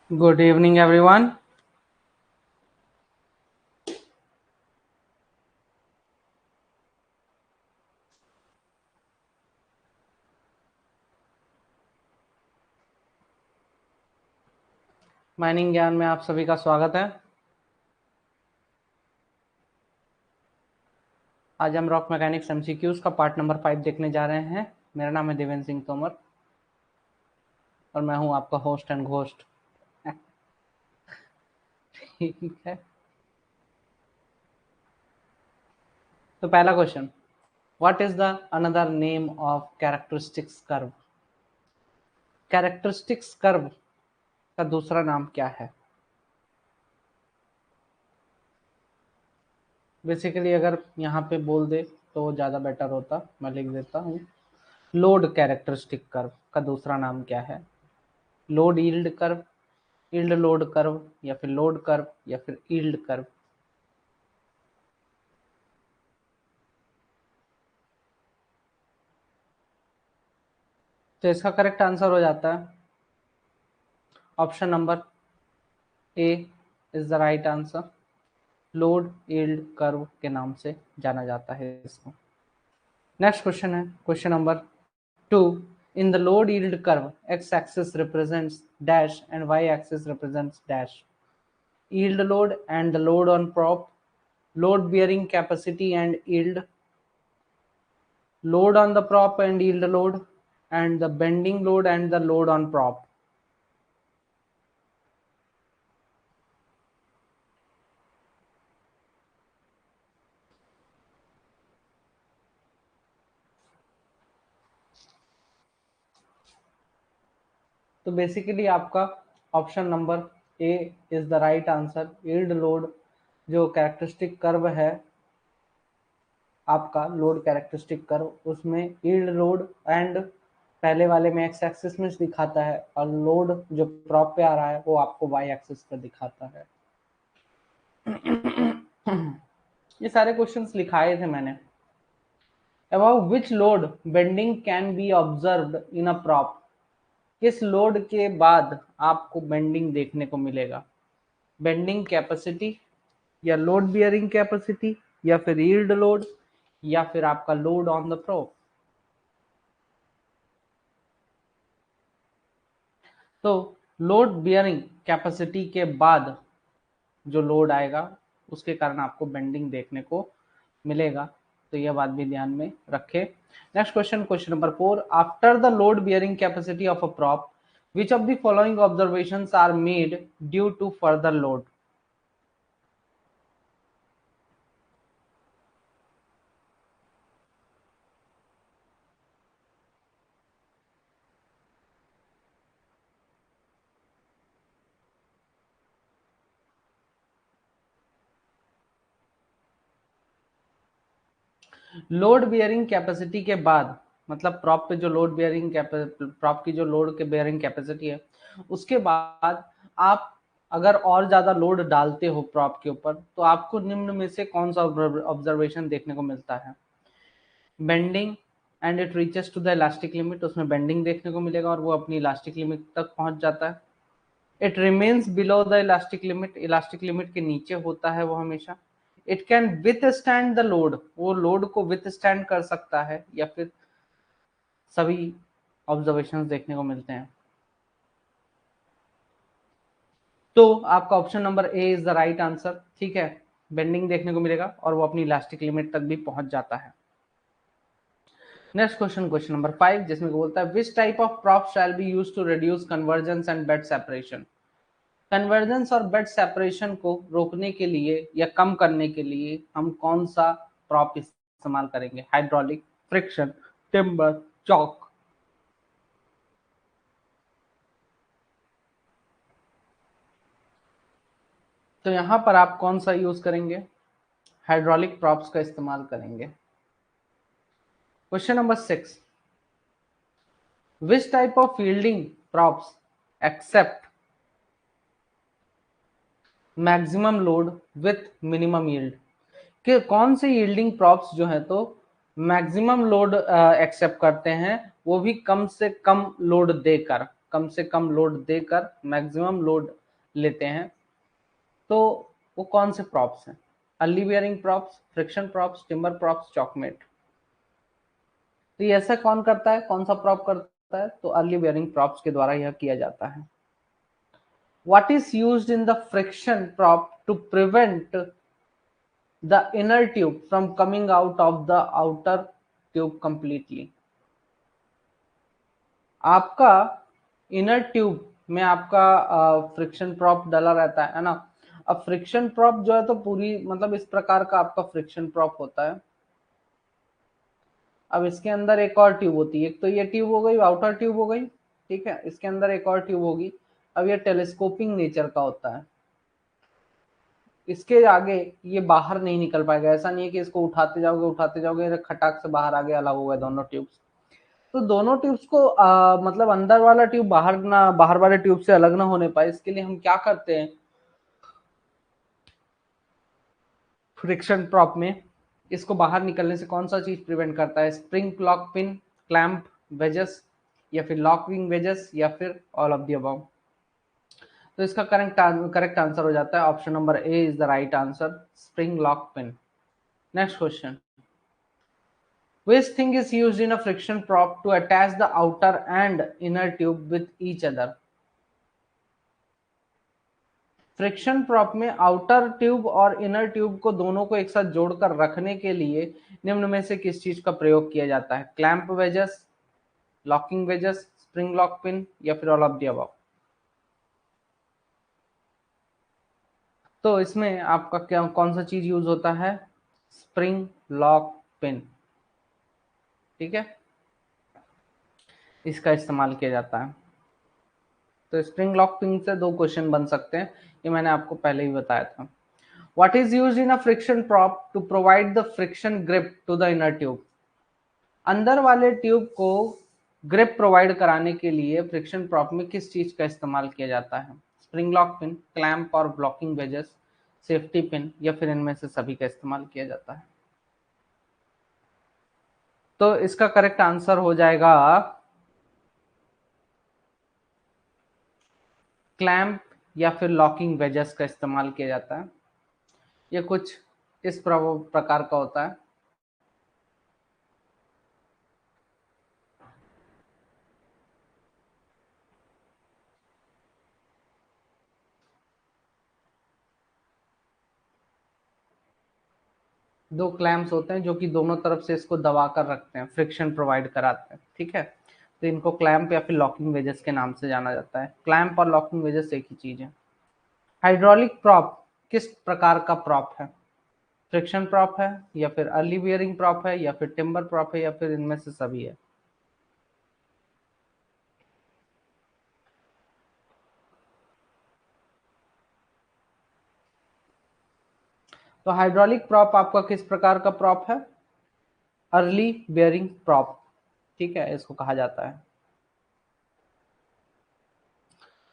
Good evening, everyone. Mining ज्ञान में आप सभी का स्वागत है। आज हम रॉक मैकेनिक्स एमसीक्यूज का पार्ट नंबर 5 देखने जा रहे हैं। मेरा नाम है देवेंद्र सिंह तोमर और मैं हूं आपका होस्ट एंड घोस्ट। ठीक है, तो पहला question, what is the another name of characteristics curve? Characteristics curve का दूसरा नाम क्या है? बेसिकली अगर यहाँ पे बोल दे तो वो ज़्यादा बेटर होता। मैं लिख देता हूँ, लोड कैरेक्टरिस्टिक कर्व का दूसरा नाम क्या है? Load yield curve, yield load curve, या फिर लोड कर्व, या फिर यील्ड कर्व। तो इसका करेक्ट आंसर हो जाता है option number A is the right answer. Load yield curve के नाम से जाना जाता है इसको। नेक्स्ट क्वेश्चन है question number 2। In the load yield curve X axis represents dash and Y axis represents dash. Yield load and the load on prop, load bearing capacity and yield, load on the prop and yield load, and the bending load and the load on prop. तो basically आपका option number A is the right answer. Yield load जो characteristic curve है आपका, load characteristic curve, उसमें yield load and पहले वाले में x axis में दिखाता है और लोड जो प्रॉप पे आ रहा है वो आपको वाई एक्सिस पर दिखाता है। ये सारे क्वेश्चंस लिखाए थे मैंने। About which load bending can be observed in a prop? किस लोड के बाद आपको बेंडिंग देखने को मिलेगा? बेंडिंग कैपेसिटी, या लोड बियरिंग कैपेसिटी, या फिर यील्ड लोड, या फिर आपका लोड ऑन द प्रोप। तो लोड बियरिंग कैपेसिटी के बाद जो लोड आएगा उसके कारण आपको बेंडिंग देखने को मिलेगा। तो यह बात भी ध्यान में रखें। Next question, question number 4। After the load bearing capacity of a prop, which of the following observations are made due to further load? Load bearing capacity के बाद, मतलब प्रॉप पे जो लोड बियरिंग प्रॉप की जो लोड के bearing capacity है उसके बाद आप अगर और ज्यादा लोड डालते हो प्रॉप के ऊपर तो आपको निम्न में से कौन सा ऑब्जर्वेशन देखने को मिलता है? Bending and it reaches to the elastic limit, उसमें बेंडिंग देखने को मिलेगा और वो अपनी इलास्टिक लिमिट तक पहुंच जाता है। It remains below the elastic limit, elastic limit के नीचे होता है वो हमेशा। It can with stand the load, वो लोड को विथ स्टैंड कर सकता है, या फिर सभी ऑब्जर्वेशंस देखने को मिलते हैं। तो आपका option number A is the right answer. ठीक है, बेंडिंग देखने को मिलेगा और वो अपनी इलास्टिक लिमिट तक भी पहुंच जाता है। नेक्स्ट क्वेश्चन, क्वेश्चन नंबर 5, जिसमें बोलता है which type of prop shall be used to reduce convergence and bed separation? Convergence और बेड सेपरेशन को रोकने के लिए या कम करने के लिए हम कौन सा प्रॉप इस्तेमाल करेंगे? Hydraulic, friction, timber, chalk. तो यहां पर आप कौन सा यूज करेंगे? हाइड्रोलिक प्रॉप्स का इस्तेमाल करेंगे। Question number 6, which type of yielding props accept maximum load with minimum yield? कि कौन से यील्डिंग प्रॉप्स जो है तो मैक्सिमम लोड एक्सेप्ट करते हैं, वो भी कम से कम लोड देकर, कम से कम लोड देकर मैक्सिमम लोड लेते हैं, तो वो कौन से प्रॉप्स हैं? Early bearing props, friction props, timber props, chockmat. तो ये ऐसा कौन करता है, कौन सा प्रॉप करता है? तो अर्ली बियरिंग प्रॉप्स के द्वारा यह किया जाता है। What is used in the friction prop to prevent the inner tube from coming out of the outer tube completely? आपका इनर ट्यूब में आपका फ्रिक्शन प्रॉप डला रहता है ना। अब फ्रिक्शन प्रॉप जो है तो पूरी मतलब इस प्रकार का आपका फ्रिक्शन प्रॉप होता है। अब इसके अंदर एक और ट्यूब होती है, एक तो ये ट्यूब हो गई, आउटर ट्यूब हो गई, ठीक है। इसके अंदर एक और ट्यूब होगी। अब ये टेलीस्कोपिंग नेचर का होता है, इसके आगे ये बाहर नहीं निकल पाएगा। ऐसा नहीं है कि इसको उठाते जाओगे खटाक से बाहर आगे अलग हो गए दोनों ट्यूब्स। तो दोनों ट्यूब्स को मतलब अंदर वाला ट्यूब बाहर वाले ट्यूब से अलग ना होने पाए, इसके लिए हम क्या करते हैं, फ्रिक्शन प्रॉप में इसको बाहर निकलने से कौन सा चीज प्रिवेंट करता है? Spring lock pin, clamp wages, या फिर लॉकिंग वेजेस, या फिर ऑल ऑफ द अबव। तो इसका करेक्ट आंसर हो जाता है option number A is the right answer, spring lock pin. Next question, which thing is used in a friction prop to attach the outer and inner tube with each other? Friction prop में outer tube और inner tube को दोनों को एक साथ जोड़कर रखने के लिए निम्न में से किस चीज का प्रयोग किया जाता है? Clamp wages, locking wages, spring lock pin, या फिर ऑल ऑफ द अबव। तो इसमें आपका क्या कौन सा चीज यूज होता है? स्प्रिंग लॉक पिन, ठीक है, इसका इस्तेमाल किया जाता है। तो स्प्रिंग लॉक पिन से दो क्वेश्चन बन सकते हैं, ये मैंने आपको पहले ही बताया था। What is used in a friction prop to provide the friction grip to the inner tube? अंदर वाले ट्यूब को ग्रिप प्रोवाइड कराने के लिए फ्रिक्शन प्रॉप में किस चीज का इस्तेमाल किया जाता है? स्प्रिंग लॉक पिन, क्लैंप और ब्लॉकिंग वेजेस, सेफ्टी पिन, या फिर इनमें से सभी का इस्तेमाल किया जाता है? तो इसका करेक्ट आंसर हो जाएगा क्लैंप या फिर लॉकिंग वेजेस का इस्तेमाल किया जाता है। ये कुछ इस प्रकार का होता है। दो क्लैम्प्स होते हैं जो कि दोनों तरफ से इसको दबा कर रखते हैं, फ्रिक्शन प्रोवाइड कराते हैं, ठीक है। तो इनको क्लैंप या फिर लॉकिंग वेजेस के नाम से जाना जाता है। क्लैंप और लॉकिंग वेजेस एक ही चीज है। हाइड्रोलिक प्रॉप किस प्रकार का प्रॉप है? फ्रिक्शन प्रॉप है, या फिर अर्ली बियरिंग प्रॉप है, या फिर टिम्बर प्रॉप है, या फिर इनमें से सभी है? तो हाइड्रोलिक प्रॉप आपका किस प्रकार का प्रॉप है? अर्ली बियरिंग प्रॉप, ठीक है, इसको कहा जाता है।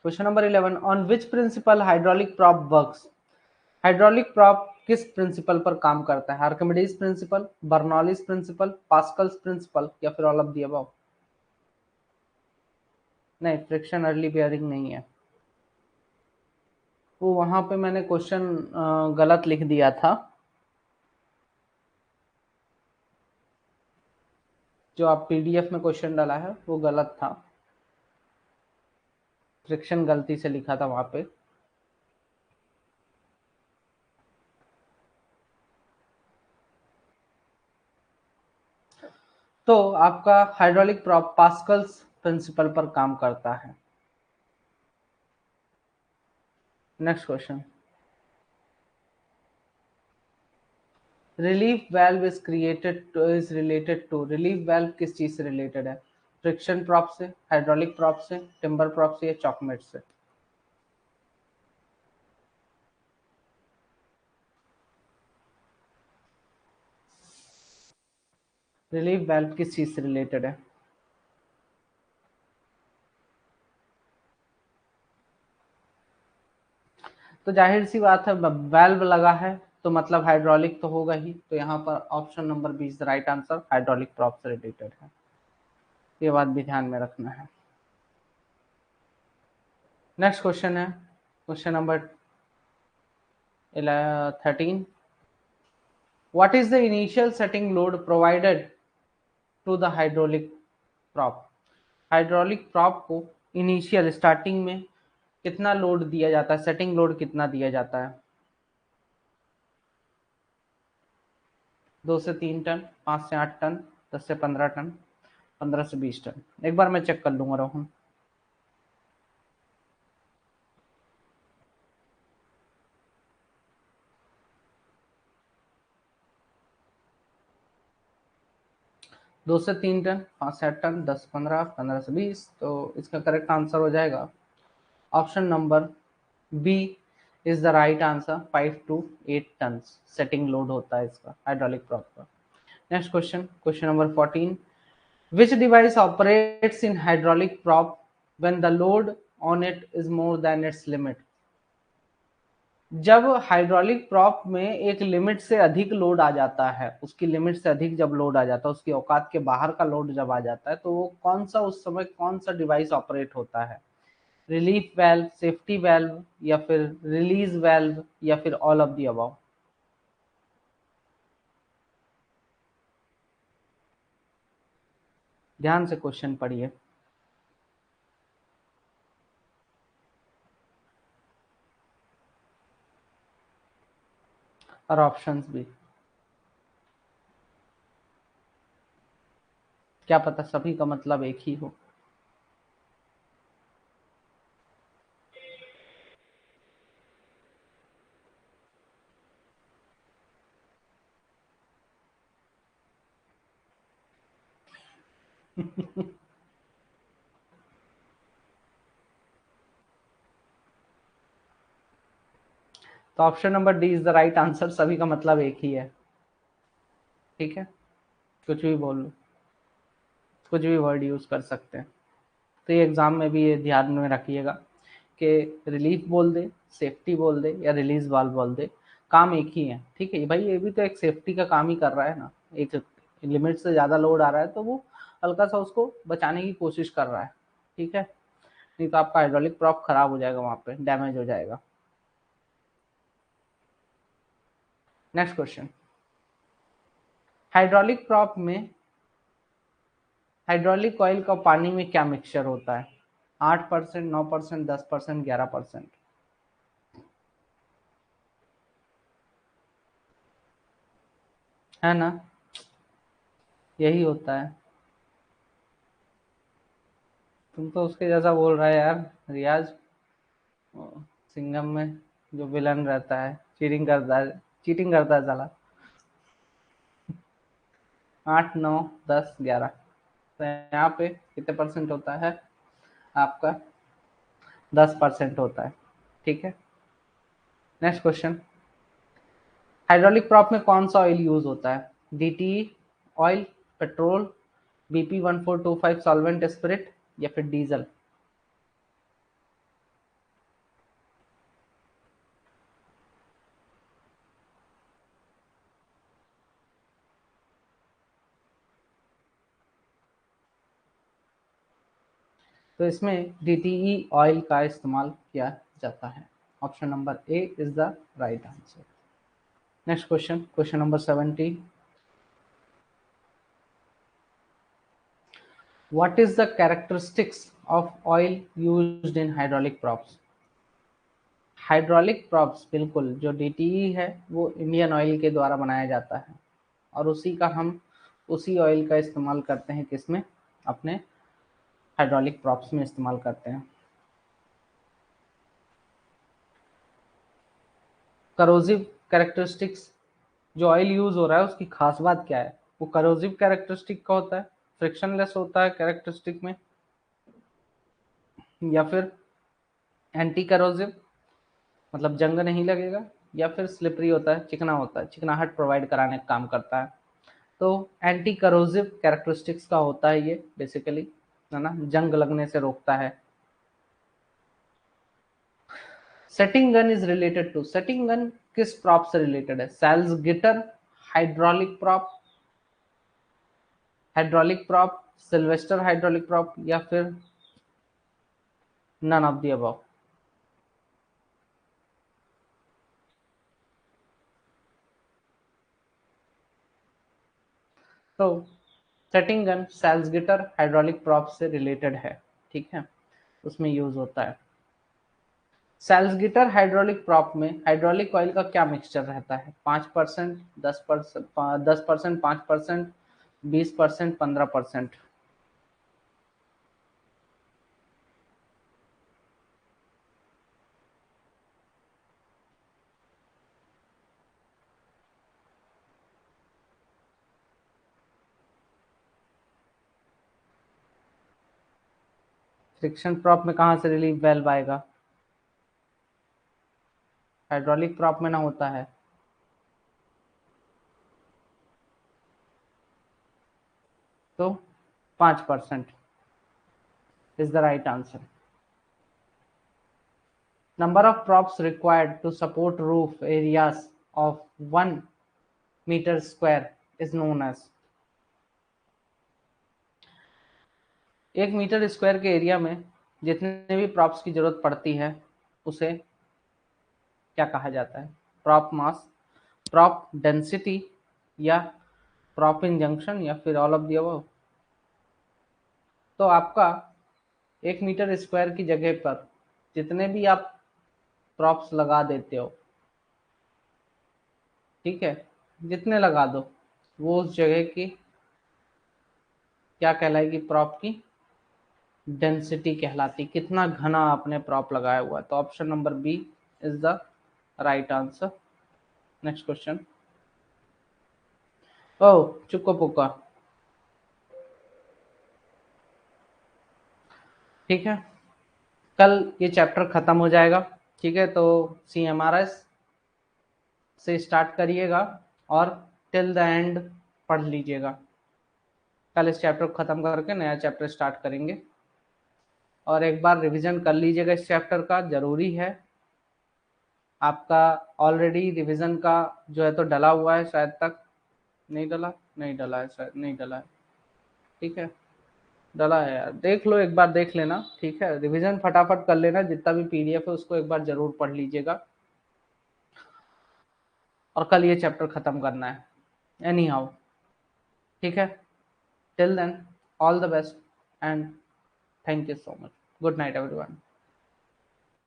Question number 11, on which principle hydraulic prop works? Hydraulic prop किस प्रिंसिपल पर काम करता है? Archimedes principle, Bernoulli's principle, Pascal's principle, या फिर ऑल ऑफ द अबव? नहीं, फ्रिक्शन अर्ली बियरिंग नहीं है। वो वहां पे मैंने क्वेश्चन गलत लिख दिया था, जो आप पीडीएफ में क्वेश्चन डाला है वो गलत था, फ्रिक्शन गलती से लिखा था वहां पे। तो आपका हाइड्रोलिक प्रॉप पास्कल्स प्रिंसिपल पर काम करता है। Next question, relief valve is related to, relief valve किस चीज से रिलेटेड है? फ्रिक्शन प्रॉप से, हाइड्रोलिक प्रॉप से, टिम्बर प्रॉप से, या चॉकमेट से? रिलीफ वाल्व किस चीज से रिलेटेड है? तो जाहिर सी बात है, वाल्व लगा है तो मतलब हाइड्रोलिक तो होगा ही, तो यहाँ पर option number B is the right answer, hydraulic prop से रिलेटेड है। ये बात भी ध्यान में रखना है। नेक्स्ट क्वेश्चन है, question number 13, what is the initial setting load provided to the hydraulic prop? Hydraulic prop को इनिशियल स्टार्टिंग में कितना लोड दिया जाता है, सेटिंग लोड कितना दिया जाता है? 2 से 3 टन, 5 से 8 टन, 10 से 15 टन, 15 से 20 टन। एक बार मैं चेक कर लूंगा रोहन। दो से 3 टन, 5 से 8 टन, 10 15, 15 से 20, तो इसका करेक्ट आंसर हो जाएगा option number B is the right answer. 5 to 8 ton setting load होता है इसका हाइड्रोलिक प्रॉप का। Next question, question number 14, which device operates in hydraulic prop when the load on it is more than its limit? जब hydraulic prop में एक limit से अधिक load आ जाता है, उसकी लिमिट से अधिक जब लोड आ जाता है, उसकी औकात के बाहर का लोड जब आ जाता है, तो वो कौन सा उस समय कौन सा डिवाइस ऑपरेट होता है? रिलीफ वेल्व, सेफ्टी वेल्व, या फिर रिलीज वेल्व, या फिर ऑल ऑफ द अबव? ध्यान से क्वेश्चन पढ़िए। और ऑप्शंस भी, क्या पता सभी का मतलब एक ही हो। तो option number D is the right answer, सभी का मतलब एक ही है। ठीक है, कुछ भी बोल लो, कुछ भी वर्ड यूज कर सकते हैं। तो ये एग्जाम में भी ये ध्यान में रखिएगा कि रिलीफ बोल दे, सेफ्टी बोल दे, या रिलीज वाल्व बोल दे, काम एक ही है। ठीक है भाई, ये भी तो एक सेफ्टी का काम ही कर रहा है ना। एक लिमिट से ज्यादा लोड आ रहा है तो वो हल्का सा उसको बचाने की कोशिश कर रहा है। ठीक है, नहीं तो आपका हाइड्रोलिक प्रॉप खराब हो जाएगा, वहां पे डैमेज हो जाएगा। नेक्स्ट क्वेश्चन, हाइड्रोलिक प्रॉप में हाइड्रोलिक ऑयल का पानी में क्या मिक्सचर होता है? 8%, 9%, 10%, 11%? है ना, यही होता है। तुम तो उसके जैसा बोल रहा है यार रियाज। सिंघम में जो विलन रहता है, चीटिंग करता है साला। 8, 9, 10, 11, तो यहाँ पे कितने परसेंट होता है आपका? 10% होता है। ठीक है, नेक्स्ट क्वेश्चन, हाइड्रोलिक प्रॉप में कौन सा ऑयल यूज होता है? DTE oil, petrol, BP1425 solvent spirit, या फिर डीजल? तो इसमें डीटीई ऑयल का इस्तेमाल किया जाता है। Option number A is the right answer. Next question, question number 17, what is the characteristics of oil used in hydraulic props? Hydraulic props, बिल्कुल जो डीटीई है वो इंडियन ऑयल के द्वारा बनाया जाता है, और उसी ऑयल का इस्तेमाल करते हैं किसमें? अपने हाइड्रोलिक प्रॉप्स में इस्तेमाल करते हैं। करोजिव कैरेक्टरिस्टिक्स, जो ऑयल यूज हो रहा है उसकी खास बात क्या है? वो करोजिव कैरेक्टरिस्टिक का होता है, फ्रिक्शनलेस होता है कैरेक्टरिस्टिक में, या फिर एंटी करोजिव मतलब जंग नहीं लगेगा, या फिर स्लिपरी होता है, चिकना होता है, चिकनाहट प्रोवाइड कराने का काम करता है। तो एंटी करोजिव कैरेक्टरिस्टिक्स का होता है ये बेसिकली, है ना, जंग लगने से रोकता है। Setting gun is related to, setting gun किस प्रॉप से रिलेटेड है? Salzgitter, hydraulic prop, Sylvester hydraulic prop, या फिर नन ऑफ द अबव? तो setting gun Salzgitter hydraulic prop से रिलेटेड है, ठीक है, उसमें यूज होता है। सैल्सगिटर हाइड्रोलिक प्रॉप में हाइड्रोलिक ऑयल का क्या मिक्सचर रहता है? 5%, 10%, 10%, 5%, 20%, 15%। फ्रिक्शन प्रॉप में कहाँ से रिलीफ वेल्व आएगा? हाइड्रोलिक प्रॉप में ना होता है। तो 5% is the right answer. Number of props required to support roof areas of 1 meter square is known as। 1 metre square के एरिया में जितने भी प्रॉप्स की जरूरत पड़ती है उसे क्या कहा जाता है? प्रॉप मास, प्रॉप डेंसिटी, या प्रॉप इंजंक्शन, या फिर ऑल ऑफ द अबव। तो आपका 1 मीटर स्क्वायर की जगह पर जितने भी आप प्रॉप्स लगा देते हो, ठीक है, जितने लगा दो, वो उस जगह की क्या कहलाएगी? प्रॉप की डेंसिटी कहलाती। कितना घना आपने प्रॉप लगाया हुआ है। तो option number B is the right answer. Next question. ओ चुक्को पुक्का, ठीक है, कल ये चैप्टर खत्म हो जाएगा, ठीक है। तो CMRS से स्टार्ट करिएगा और टिल द एंड पढ़ लीजिएगा। कल इस चैप्टर को खत्म करके नया चैप्टर स्टार्ट करेंगे, और एक बार रिवीजन कर लीजिएगा इस चैप्टर का, जरूरी है। आपका ऑलरेडी रिवीजन का जो है तो डला हुआ है शायद तक, नहीं डला, नहीं डला है शायद, नहीं डला है, ठीक है, डला है यार, देख लो एक बार, देख लेना, ठीक है। रिवीजन फटाफट कर लेना, जितना भी PDF है उसको एक बार जरूर पढ़ लीजिएगा, और कल ये चैप्टर खत्म करना है एनी हाउ, ठीक है। Till then all the best and thank you so much. Good night everyone.